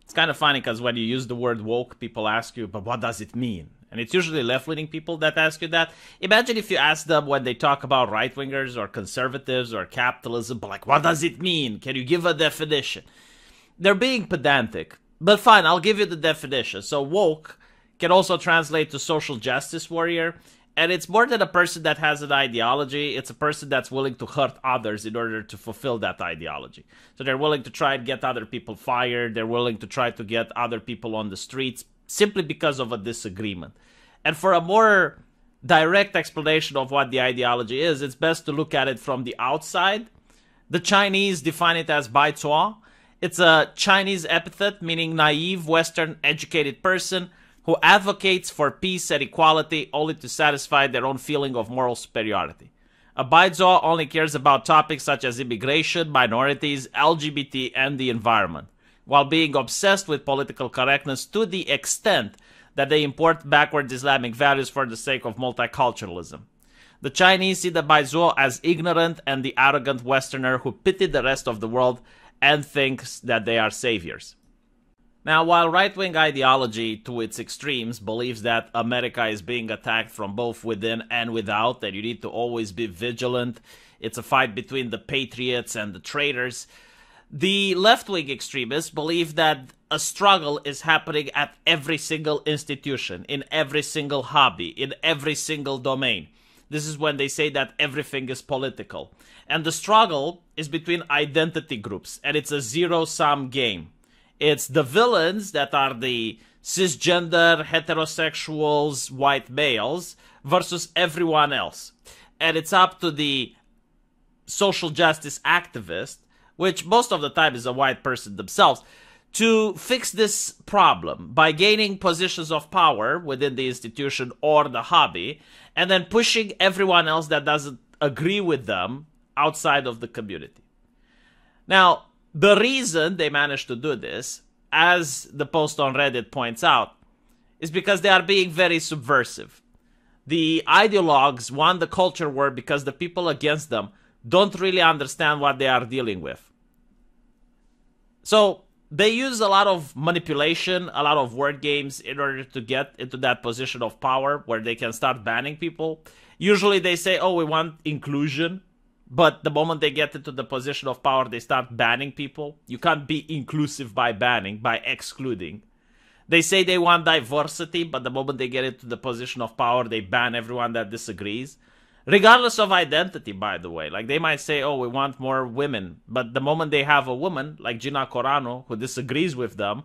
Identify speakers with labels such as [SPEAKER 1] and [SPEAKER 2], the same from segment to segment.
[SPEAKER 1] It's kind of funny because when you use the word woke, people ask you, but what does it mean? And it's usually left-leaning people that ask you that. Imagine if you ask them when they talk about right-wingers or conservatives or capitalism, but like, what does it mean? Can you give a definition? They're being pedantic. But fine, I'll give you the definition. So woke can also translate to social justice warrior. And it's more than a person that has an ideology. It's a person that's willing to hurt others in order to fulfill that ideology. So they're willing to try and get other people fired. They're willing to try to get other people on the streets simply because of a disagreement. And for a more direct explanation of what the ideology is, it's best to look at it from the outside. The Chinese define it as bai zuo. It's a Chinese epithet meaning naive, Western, educated person who advocates for peace and equality only to satisfy their own feeling of moral superiority. A bai zuo only cares about topics such as immigration, minorities, LGBT, and the environment, while being obsessed with political correctness to the extent that they import backward Islamic values for the sake of multiculturalism. The Chinese see the bai zuo as ignorant and the arrogant Westerner who pity the rest of the world and thinks that they are saviors. Now, while right-wing ideology to its extremes believes that America is being attacked from both within and without, that you need to always be vigilant, it's a fight between the patriots and the traitors, the left-wing extremists believe that a struggle is happening at every single institution, in every single hobby, in every single domain. This is when they say that everything is political. And the struggle is between identity groups, and it's a zero-sum game. It's the villains that are the cisgender, heterosexuals, white males versus everyone else. And it's up to the social justice activist, which most of the time is a white person themselves, to fix this problem by gaining positions of power within the institution or the hobby, and then pushing everyone else that doesn't agree with them outside of the community. Now, the reason they managed to do this, as the post on Reddit points out, is because they are being very subversive. The ideologues won the culture war because the people against them don't really understand what they are dealing with. So they use a lot of manipulation, a lot of word games in order to get into that position of power where they can start banning people. Usually they say, oh, we want inclusion. But the moment they get into the position of power, they start banning people. You can't be inclusive by banning, by excluding. They say they want diversity, but the moment they get into the position of power, they ban everyone that disagrees. Regardless of identity, by the way. Like, they might say, oh, we want more women. But the moment they have a woman, like Gina Carano, who disagrees with them,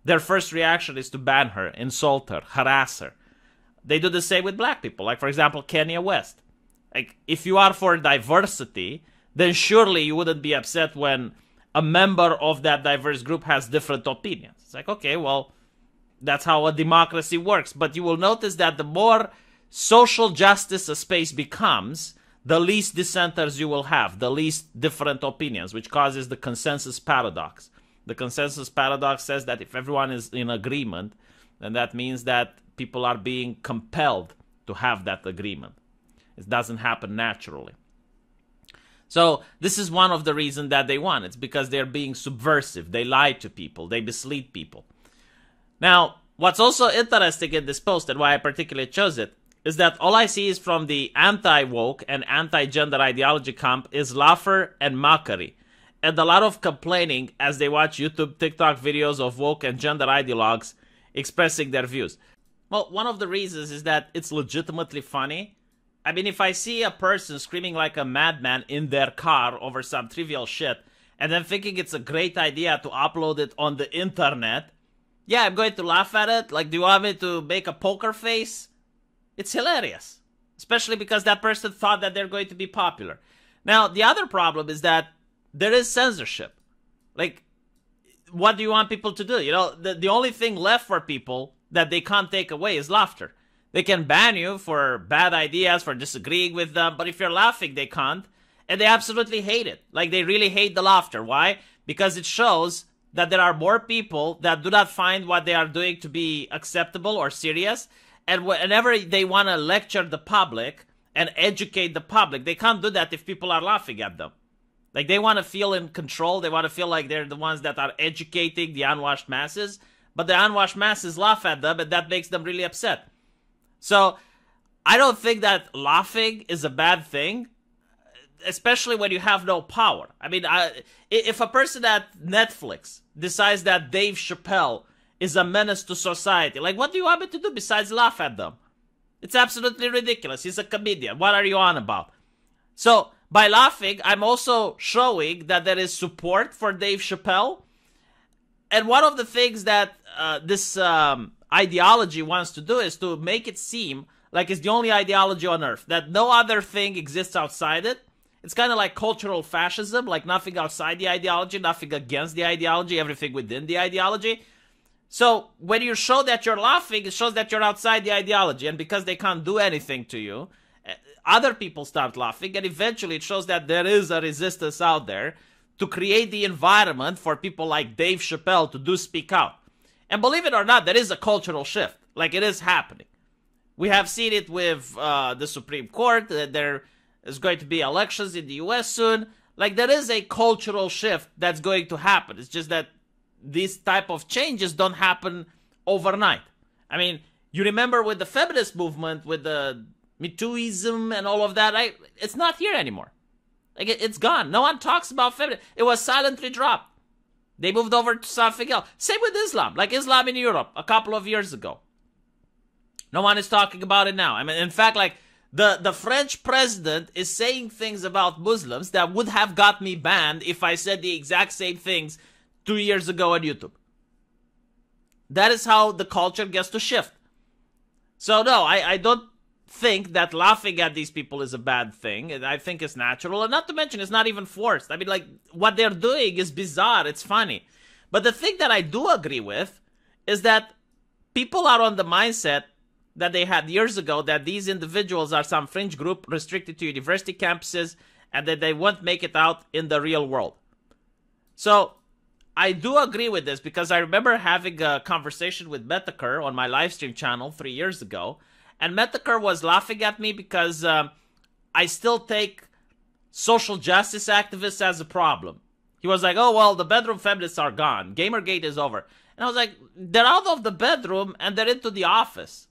[SPEAKER 1] their first reaction is to ban her, insult her, harass her. They do the same with black people. Like, for example, Kanye West. Like, if you are for diversity, then surely you wouldn't be upset when a member of that diverse group has different opinions. It's like, okay, well, that's how a democracy works. But you will notice that the more social justice a space becomes, the least dissenters you will have, the least different opinions, which causes the consensus paradox. The consensus paradox says that if everyone is in agreement, then that means that people are being compelled to have that agreement. It doesn't happen naturally. So this is one of the reasons that they won. It's because they're being subversive. They lie to people. They mislead people. Now, what's also interesting in this post, and why I particularly chose it, is that all I see is from the anti-woke and anti-gender ideology camp is laughter and mockery. And a lot of complaining as they watch YouTube, TikTok videos of woke and gender ideologues expressing their views. Well, one of the reasons is that it's legitimately funny. I mean, if I see a person screaming like a madman in their car over some trivial shit, and then thinking it's a great idea to upload it on the internet, yeah, I'm going to laugh at it. Like, do you want me to make a poker face? It's hilarious. Especially because that person thought that they're going to be popular. Now, the other problem is that there is censorship. Like, what do you want people to do? You know, the only thing left for people that they can't take away is laughter. They can ban you for bad ideas, for disagreeing with them, but if you're laughing, they can't. And they absolutely hate it. Like, they really hate the laughter. Why? Because it shows that there are more people that do not find what they are doing to be acceptable or serious. And whenever they want to lecture the public and educate the public, they can't do that if people are laughing at them. Like, they want to feel in control. They want to feel like they're the ones that are educating the unwashed masses. But the unwashed masses laugh at them, and that makes them really upset. So, I don't think that laughing is a bad thing, especially when you have no power. I mean, if a person at Netflix decides that Dave Chappelle is a menace to society, like, what do you want me to do besides laugh at them? It's absolutely ridiculous. He's a comedian. What are you on about? So, by laughing, I'm also showing that there is support for Dave Chappelle. And one of the things that this ideology wants to do is to make it seem like it's the only ideology on earth, that no other thing exists outside it. It's kind of like cultural fascism, like nothing outside the ideology, nothing against the ideology, everything within the ideology. So when you show that you're laughing, it shows that you're outside the ideology. And because they can't do anything to you, other people start laughing. And eventually it shows that there is a resistance out there to create the environment for people like Dave Chappelle to do speak out. And believe it or not, there is a cultural shift. Like, it is happening. We have seen it with the Supreme Court. There is going to be elections in the US soon. Like, there is a cultural shift that's going to happen. It's just that these type of changes don't happen overnight. I mean, you remember with the feminist movement, with the Me Tooism and all of that, it's not here anymore. Like, it's gone. No one talks about feminism. It was silently dropped. They moved over to something else. Same with Islam. Like Islam in Europe a couple of years ago. No one is talking about it now. I mean, in fact, like, the French president is saying things about Muslims that would have got me banned if I said the exact same things 2 years ago on YouTube. That is how the culture gets to shift. So no, I don't think that laughing at these people is a bad thing. I think it's natural, and not to mention it's not even forced. I mean, like, what they're doing is bizarre. It's funny. But the thing that I do agree with is that people are on the mindset that they had years ago, that these individuals are some fringe group restricted to university campuses and that they won't make it out in the real world. So I do agree with this, because I remember having a conversation with Metaker on my livestream channel 3 years ago, and Metaker was laughing at me because I still take social justice activists as a problem. He was like, oh, well, the bedroom feminists are gone. Gamergate is over. And I was like, they're out of the bedroom and they're into the office.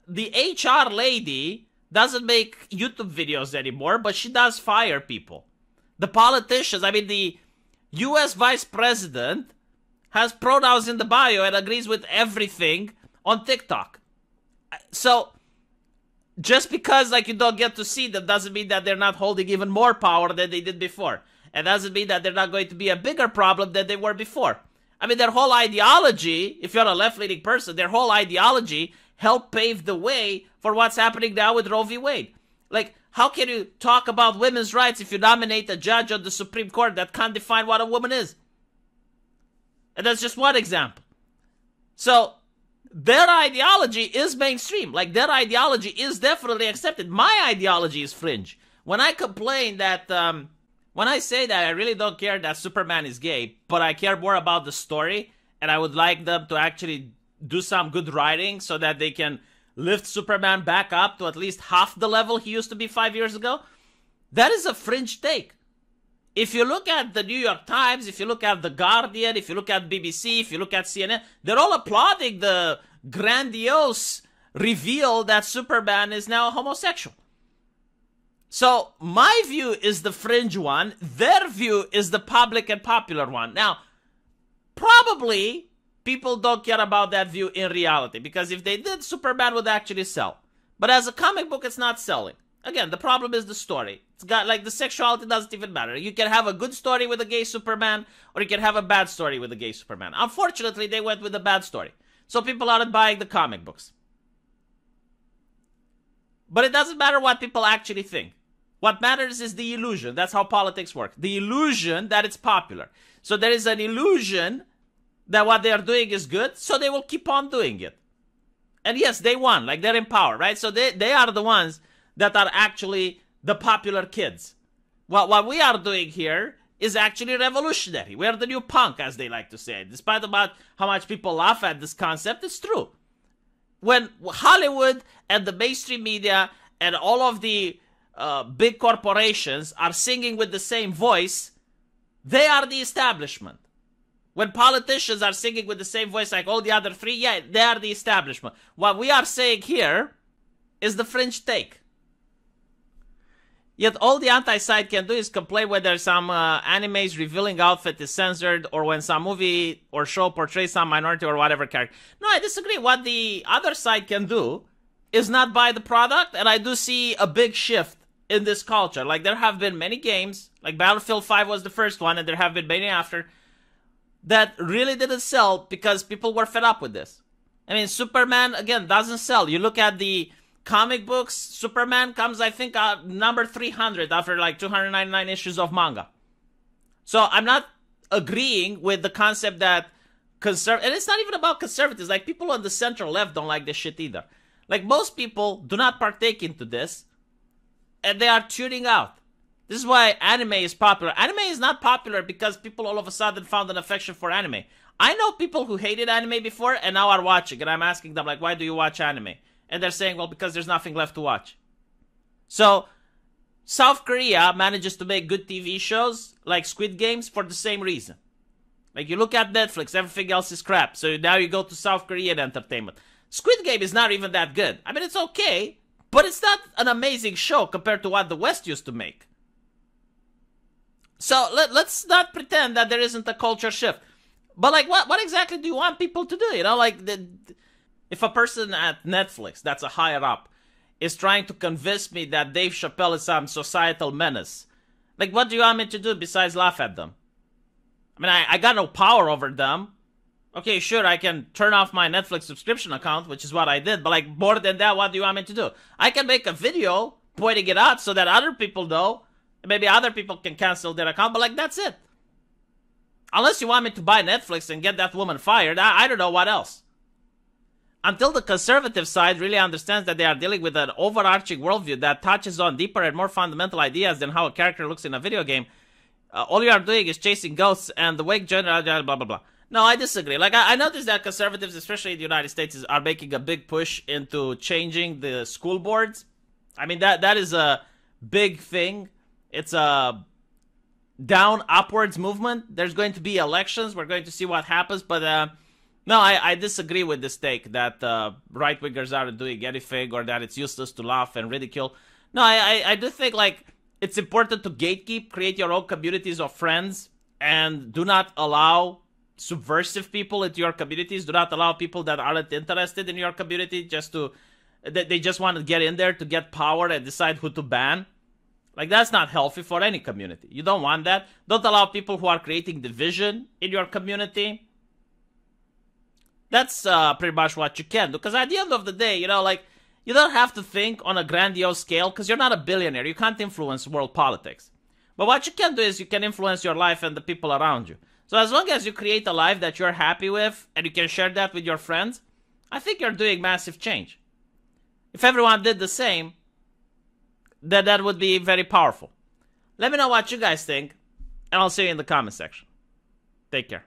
[SPEAKER 1] The HR lady doesn't make YouTube videos anymore, but she does fire people. The politicians, I mean, the US vice president has pronouns in the bio and agrees with everything on TikTok. So, just because, like, you don't get to see them doesn't mean that they're not holding even more power than they did before. And doesn't mean that they're not going to be a bigger problem than they were before. I mean, their whole ideology, if you're a left-leaning person, their whole ideology helped pave the way for what's happening now with Roe v. Wade. Like, how can you talk about women's rights if you nominate a judge on the Supreme Court that can't define what a woman is? And that's just one example. So, their ideology is mainstream. Like, their ideology is definitely accepted. My ideology is fringe. When I complain that, when I say that I really don't care that Superman is gay, but I care more about the story, and I would like them to actually do some good writing so that they can lift Superman back up to at least half the level he used to be 5 years ago, that is a fringe take. If you look at the New York Times, if you look at The Guardian, if you look at BBC, if you look at CNN, they're all applauding the grandiose reveal that Superman is now homosexual. So, my view is the fringe one. Their view is the public and popular one. Now, probably people don't care about that view in reality, because if they did, Superman would actually sell. But as a comic book, it's not selling. Again, the problem is the story. It's got, like, the sexuality doesn't even matter. You can have a good story with a gay Superman, or you can have a bad story with a gay Superman. Unfortunately, they went with the bad story. So people aren't buying the comic books. But it doesn't matter what people actually think. What matters is the illusion. That's how politics work. The illusion that it's popular. So there is an illusion that what they are doing is good, so they will keep on doing it. And yes, they won. Like, they're in power, right? So they are the ones that are actually the popular kids. What we are doing here is actually revolutionary. We are the new punk, as they like to say. Despite about how much people laugh at this concept, it's true. When Hollywood and the mainstream media and all of the big corporations are singing with the same voice, they are the establishment. When politicians are singing with the same voice like all the other three, yeah, they are the establishment. What we are saying here is the fringe take. Yet all the anti-side can do is complain whether some anime's revealing outfit is censored or when some movie or show portrays some minority or whatever character. No, I disagree. What the other side can do is not buy the product, and I do see a big shift in this culture. Like, there have been many games, like Battlefield 5 was the first one, and there have been many after, that really didn't sell because people were fed up with this. I mean, Superman, again, doesn't sell. You look at the comic books, Superman comes, I think, number 300 after like 299 issues of manga. So I'm not agreeing with the concept that and it's not even about conservatives. Like, people on the center left don't like this shit either. Like, most people do not partake into this, and they are tuning out. This is why anime is popular. Anime is not popular because people all of a sudden found an affection for anime. I know people who hated anime before and now are watching, and I'm asking them, like, why do you watch anime? And they're saying, well, because there's nothing left to watch. So, South Korea manages to make good TV shows like Squid Games for the same reason. Like, you look at Netflix, everything else is crap. So now you go to South Korean entertainment. Squid Game is not even that good. I mean, it's okay, but it's not an amazing show compared to what the West used to make. So let's not pretend that there isn't a culture shift. But, like, what exactly do you want people to do? You know, like, if a person at Netflix that's a higher up is trying to convince me that Dave Chappelle is some societal menace, like, what do you want me to do besides laugh at them? I mean, I got no power over them. Okay, sure, I can turn off my Netflix subscription account, which is what I did. But, like, more than that, what do you want me to do? I can make a video pointing it out so that other people know. Maybe other people can cancel their account, but, like, that's it. Unless you want me to buy Netflix and get that woman fired, I don't know what else. Until the conservative side really understands that they are dealing with an overarching worldview that touches on deeper and more fundamental ideas than how a character looks in a video game, all you are doing is chasing ghosts and the wake genre, blah, blah, blah. No, I disagree. Like, I noticed that conservatives, especially in the United States, are making a big push into changing the school boards. I mean, that is a big thing. It's a down upwards movement. There's going to be elections. We're going to see what happens. But no, I disagree with this take that right-wingers aren't doing anything or that it's useless to laugh and ridicule. No, I do think, like, it's important to gatekeep, create your own communities of friends, and do not allow subversive people into your communities. Do not allow people that aren't interested in your community they just want to get in there to get power and decide who to ban. Like, that's not healthy for any community. You don't want that. Don't allow people who are creating division in your community. That's pretty much what you can do. Because at the end of the day, you know, like, you don't have to think on a grandiose scale because you're not a billionaire. You can't influence world politics. But what you can do is you can influence your life and the people around you. So as long as you create a life that you're happy with and you can share that with your friends, I think you're doing massive change. If everyone did the same, then that would be very powerful. Let me know what you guys think, and I'll see you in the comment section. Take care.